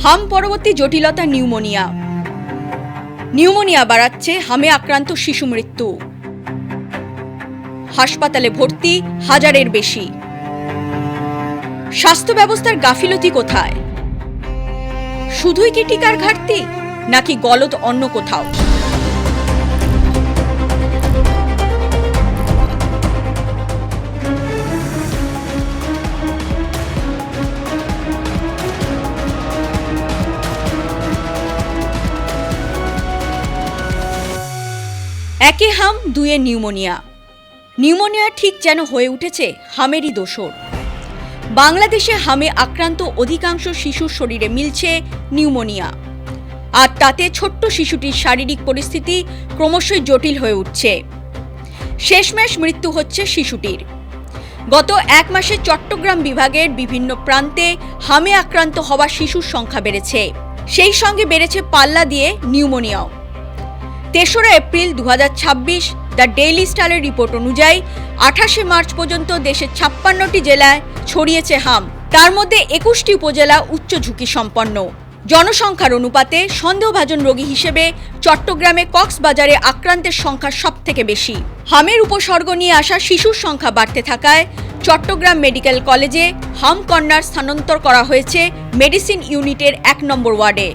হাম পরবর্তী জটিলতা নিউমোনিয়া। নিউমোনিয়া বাড়াচ্ছে হামে আক্রান্ত শিশু মৃত্যু। হাসপাতালে ভর্তি 1000-এর বেশি। স্বাস্থ্য ব্যবস্থার গাফিলতি কোথায়? শুধুই কি টিকার ঘাটতি, নাকি গলদ অন্য কোথাও? একে হাম, দুয়ে নিউমোনিয়া। নিউমোনিয়া ঠিক যেন হয়ে উঠেছে হামেরই দোসর। বাংলাদেশে হামে আক্রান্ত অধিকাংশ শিশুর শরীরে মিলছে নিউমোনিয়া, আর তাতে ছোট্ট শিশুটির শারীরিক পরিস্থিতি ক্রমশই জটিল হয়ে উঠছে। শেষমেশ মৃত্যু হচ্ছে শিশুটির। গত 1 মাসে চট্টগ্রাম বিভাগের বিভিন্ন প্রান্তে হামে আক্রান্ত হওয়া শিশুর সংখ্যা বেড়েছে। সেই সঙ্গে বেড়েছে পাল্লা দিয়ে নিউমোনিয়াও। 3রা এপ্রিল 2026 দ্য ডেইলি স্টারের রিপোর্ট অনুযায়ী 28শে মার্চ পর্যন্ত দেশের 56টি জেলায় ছড়িয়েছে হাম। তার মধ্যে 21টি উপজেলা উচ্চ ঝুঁকি সম্পন্ন। জনসংখ্যার অনুপাতে সন্দেহভাজন রোগী হিসেবে চট্টগ্রামে কক্সবাজারে আক্রান্তের সংখ্যা সবথেকে বেশি। হামের উপসর্গ নিয়ে আসা শিশুর সংখ্যা বাড়তে থাকায় চট্টগ্রাম মেডিকেল কলেজে হাম কর্নার স্থানান্তর করা হয়েছে মেডিসিন ইউনিটের 1 নম্বর ওয়ার্ডে।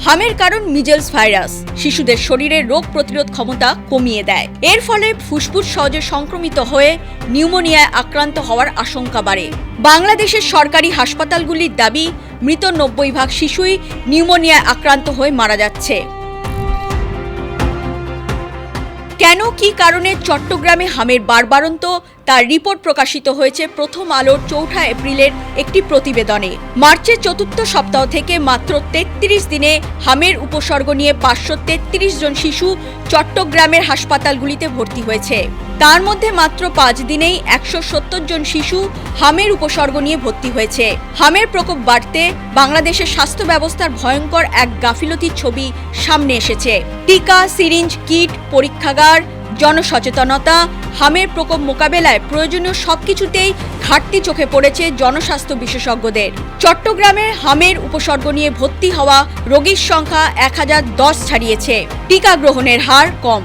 হামের কারণ মিজেলস ভাইরাস শিশুদের শরীরে রোগ প্রতিরোধ ক্ষমতা কমিয়ে দেয়। এর ফলে ফুসফুস সহজে সংক্রমিত হয়ে নিউমোনিয়ায় আক্রান্ত হওয়ার আশঙ্কা বাড়ে। বাংলাদেশের সরকারি হাসপাতালগুলির দাবি, মৃত 90% শিশুই নিউমোনিয়ায় আক্রান্ত হয়ে মারা যাচ্ছে। কেন, কি কারণে চট্টগ্রামে হামের বাড়বাড়ন্ত, তার রিপোর্ট প্রকাশিত হয়েছে প্রথম আলোর 4 এপ্রিলের একটি প্রতিবেদনে। মার্চের 4র্থ সপ্তাহ থেকে মাত্র 33 দিনে হামের উপসর্গ নিয়ে 533 জন শিশু চট্টগ্রামের হাসপাতালগুলিতে ভর্তি হয়েছে। তার মধ্যে মাত্র 5 দিনেই 170 জন শিশু হামের উপসর্গ নিয়ে ভর্তি হয়েছে। হামের প্রকোপ বাড়তে বাংলাদেশের স্বাস্থ্য ব্যবস্থার ভয়ঙ্কর এক গাফিলতির ছবি সামনে এসেছে। টিকা, সিরিঞ্জ, কিট, পরীক্ষাগার, জনসচেতনতা, হামের প্রকোপ মোকাবেলায় প্রয়োজনীয় সবকিছুতেই ঘাটতি চোখে পড়েছে জনস্বাস্থ্য বিশেষজ্ঞদের। চট্টগ্রামে হামের উপসর্গ নিয়ে ভর্তি হওয়া রোগীর সংখ্যা 1010 ছাড়িয়েছে। টিকা গ্রহণের হার কম।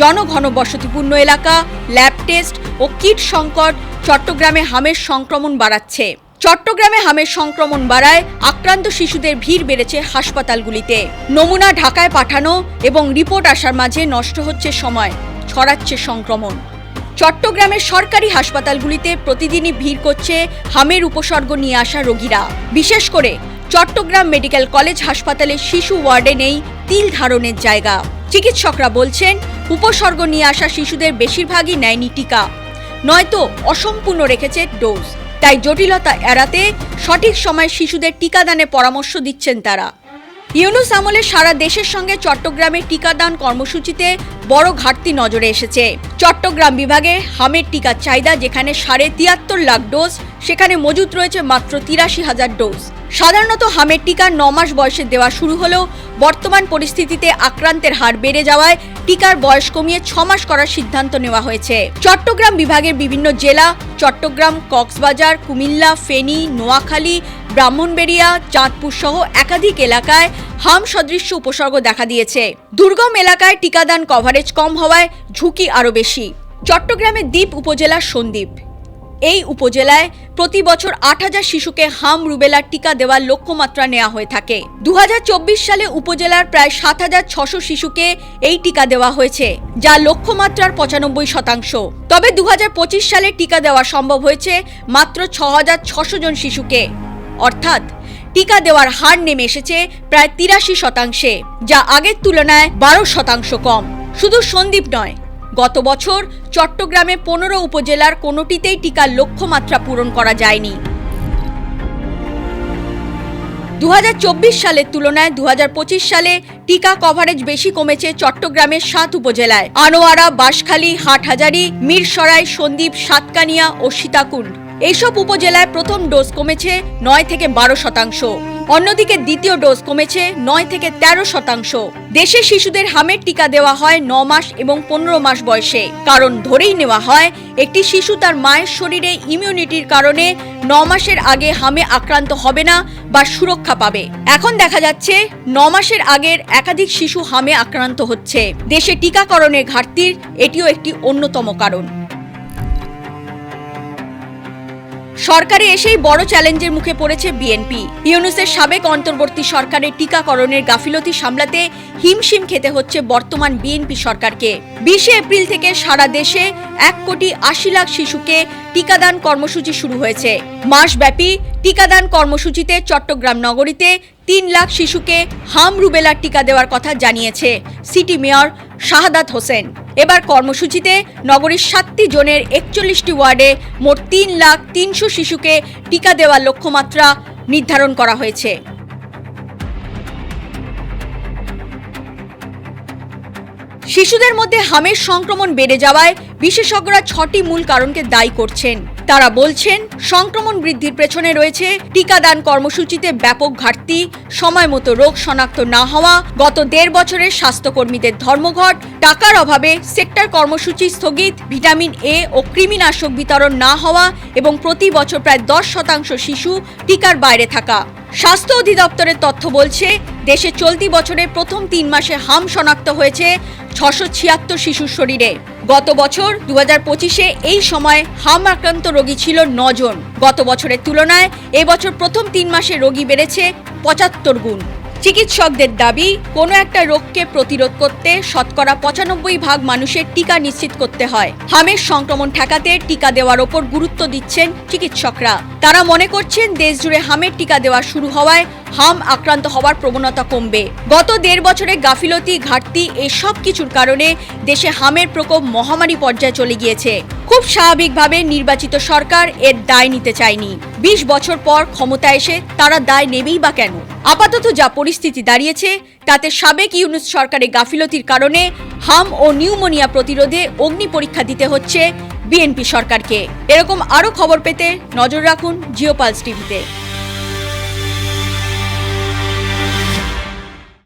জনঘন বসতিপূর্ণ এলাকা, ল্যাব টেস্ট ও কিট সংকট চট্টগ্রামে হামের সংক্রমণ বাড়াচ্ছে। চট্টগ্রামে হামের সংক্রমণ বাড়ায় আক্রান্ত শিশুদের ভিড় বেড়েছে হাসপাতালগুলিতে। নমুনা ঢাকায় পাঠানো এবং রিপোর্ট আসার মাঝে নষ্ট হচ্ছে সময়, ছড়াচ্ছে সংক্রমণ। চট্টগ্রামের সরকারি হাসপাতালগুলিতে প্রতিদিনই ভিড় করছে হামের উপসর্গ নিয়ে আসা রোগীরা। বিশেষ করে চট্টগ্রাম মেডিকেল কলেজ হাসপাতালের শিশু ওয়ার্ডে নেই তিল ধারণের জায়গা। চিকিৎসকরা বলছেন, উপসর্গ নিয়ে আসা শিশুদের বেশিরভাগই নেয়নি টিকা, নয়তো অসম্পূর্ণ রেখেছে ডোজ। তাই জটিলতা এড়াতে সঠিক সময়ে শিশুদের টিকাদানের পরামর্শ দিচ্ছেন তারা। ইউনূস আমলে সারা দেশের সঙ্গে চট্টগ্রামের টিকাদান কর্মসূচিতে বড় ঘাটতি নজরে এসেছে। চট্টগ্রাম বিভাগে হামের টিকার চাহিদা যেখানে 73.5 লাখ ডোজ, সেখানে মজুত রয়েছে মাত্র 83,000 ডোজ। সাধারণত হামের টিকা 9 মাস বয়সে দেওয়া শুরু হলেও বর্তমান পরিস্থিতিতে আক্রান্তের হার বেড়ে যাওয়ায় টিকার বয়স কমিয়ে 6 মাস করার সিদ্ধান্ত নেওয়া হয়েছে। চট্টগ্রাম বিভাগের বিভিন্ন জেলা, চট্টগ্রাম, কক্সবাজার, কুমিল্লা, ফেনী, নোয়াখালী, ব্রাহ্মণবাড়িয়া, চাঁদপুর সহ একাধিক এলাকায় হাম সদৃশ্য উপসর্গ দেখা দিয়েছে। দুর্গম এলাকায় টিকাদান কভারেজ কম হওয়ায় ঝুঁকি আরও বেশি। চট্টগ্রামের দ্বীপ উপজেলার সন্দ্বীপ, এই উপজেলায় প্রতি বছর 8000 শিশুকে হাম রুবেলার টিকা দেওয়ার লক্ষ্যমাত্রা নেওয়া হয়ে থাকে। 2024 সালে উপজেলার প্রায় 7600 শিশুকে এই টিকা দেওয়া হয়েছে, যা লক্ষ্যমাত্রার 95%। তবে 2025 সালে টিকা দেওয়া সম্ভব হয়েছে মাত্র 6600 জন শিশুকে, অর্থাৎ টিকা দেওয়ার হার নেমে এসেছে প্রায় 83%, যা আগের তুলনায় 12% কম। শুধু সন্দ্বীপ নয়, গত বছর চট্টগ্রামে 15 উপজেলার কোনোটিতেই টিকার লক্ষ্যমাত্রা পূরণ করা যায়নি। 2024 সালের তুলনায় 2025 সালে টিকা কভারেজ বেশি কমেছে চট্টগ্রামের 7 উপজেলায়: আনোয়ারা, বাঁশখালী, হাটহাজারী, মিরসরাই, সন্দ্বীপ, সাতকানিয়া ও সীতাকুণ্ড। এইসব উপজেলায় প্রথম ডোজ কমেছে 9 থেকে 12%। অন্যদিকে দ্বিতীয় ডোজ কমেছে 9 থেকে 13%। দেশে শিশুদের হামের টিকা দেওয়া হয় 9 মাস এবং 15 মাস বয়সে, কারণ ধরেই নেওয়া হয় একটি শিশু তার মায়ের শরীরে ইমিউনিটির কারণে 9 মাসের আগে হামে আক্রান্ত হবে না বা সুরক্ষা পাবে। এখন দেখা যাচ্ছে 9 মাসের আগের একাধিক শিশু হামে আক্রান্ত হচ্ছে। দেশে টিকাকরণের ঘাটতির এটিও একটি অন্যতম কারণ। সরকারে এসেই বড় চ্যালেঞ্জের মুখে পড়েছে বিএনপি। ইউনূসের সাবেক অন্তর্বর্তী সরকারের টিকাকরণের গাফিলতি সামলাতে হিমশিম খেতে হচ্ছে বর্তমান বিএনপি সরকারকে। 20 এপ্রিল থেকে সারা দেশে 1,80,00,000 শিশুকে টিকাদান কর্মসূচি শুরু হয়েছে। মাসব্যাপী টিকাদান কর্মসূচিতে চট্টগ্রাম নগরীতে 3 লাখ শিশুকে হাম রুবেলার টিকা দেওয়ার কথা জানিয়েছে সিটি মেয়র শাহাদাত হোসেন। এবার কর্মসূচিতে নগরীর 7টি জোনের 41টি ওয়ার্ডে মোট 3,03,000 শিশুকে টিকা দেওয়ার লক্ষ্যমাত্রা নির্ধারণ করা হয়েছে। শিশুদের মধ্যে হামের সংক্রমণ বেড়ে যাওয়ায় বিশেষজ্ঞরা 6টি মূল কারণকে দায়ী করছেন। তারা বলছেন, সংক্রমণ বৃদ্ধির পেছনে রয়েছে টিকাদান কর্মসূচিতে ব্যাপক ঘাটতি, সময় মতো রোগ শনাক্ত না হওয়া, গত 1.5 বছরের স্বাস্থ্যকর্মীদের ধর্মঘট, টাকার অভাবে সেক্টর কর্মসূচি স্থগিত, ভিটামিন এ ও কৃমিনাশক বিতরণ না হওয়া এবং প্রতি বছর প্রায় 10% শিশু টিকার বাইরে থাকা। স্বাস্থ্য অধিদপ্তরের তথ্য বলছে, দেশে চলতি বছরের প্রথম 3 মাসে হাম শনাক্ত হয়েছে 676 শিশুর শরীরে। গত বছর 2025-এ এই সময় হাম আক্রান্ত রোগী ছিল 9 জন। গত বছরের তুলনায় এবছর প্রথম 3 মাসে রোগী বেড়েছে 75 গুণ। চিকিৎসকদের দাবি, কোনো একটা রোগকে প্রতিরোধ করতে শতকরা 95% মানুষের টিকা নিশ্চিত করতে হয়। হামের সংক্রমণ ঠেকাতে টিকা দেওয়ার ওপর গুরুত্ব দিচ্ছেন চিকিৎসকরা। তারা মনে করছেন, দেশ জুড়ে হামের টিকা দেওয়া শুরু হওয়ায় হাম আক্রান্ত হওয়ার প্রবণতা কমবে। গত 1.5 বছরে গাফিলতি, ঘাটতি এসব কিছুর কারণে দেশে হামের প্রকোপ মহামারী পর্যায়ে চলে গিয়েছে। খুব স্বাভাবিকভাবে নির্বাচিত সরকার এর দায় নিতে চায়নি। 20 বছর পর ক্ষমতায় এসে তারা দায় নেবেই বা কেন? আপাতত যা পরিস্থিতি দাঁড়িয়েছে তাতে সাবেক ইউনূস সরকারের গাফিলতির কারণে হাম ও নিউমোনিয়া প্রতিরোধে অগ্নি পরীক্ষা দিতে হচ্ছে বিএনপি সরকারকে। এরকম আরও খবর পেতে নজর রাখুন জিওপালস টিভিতে।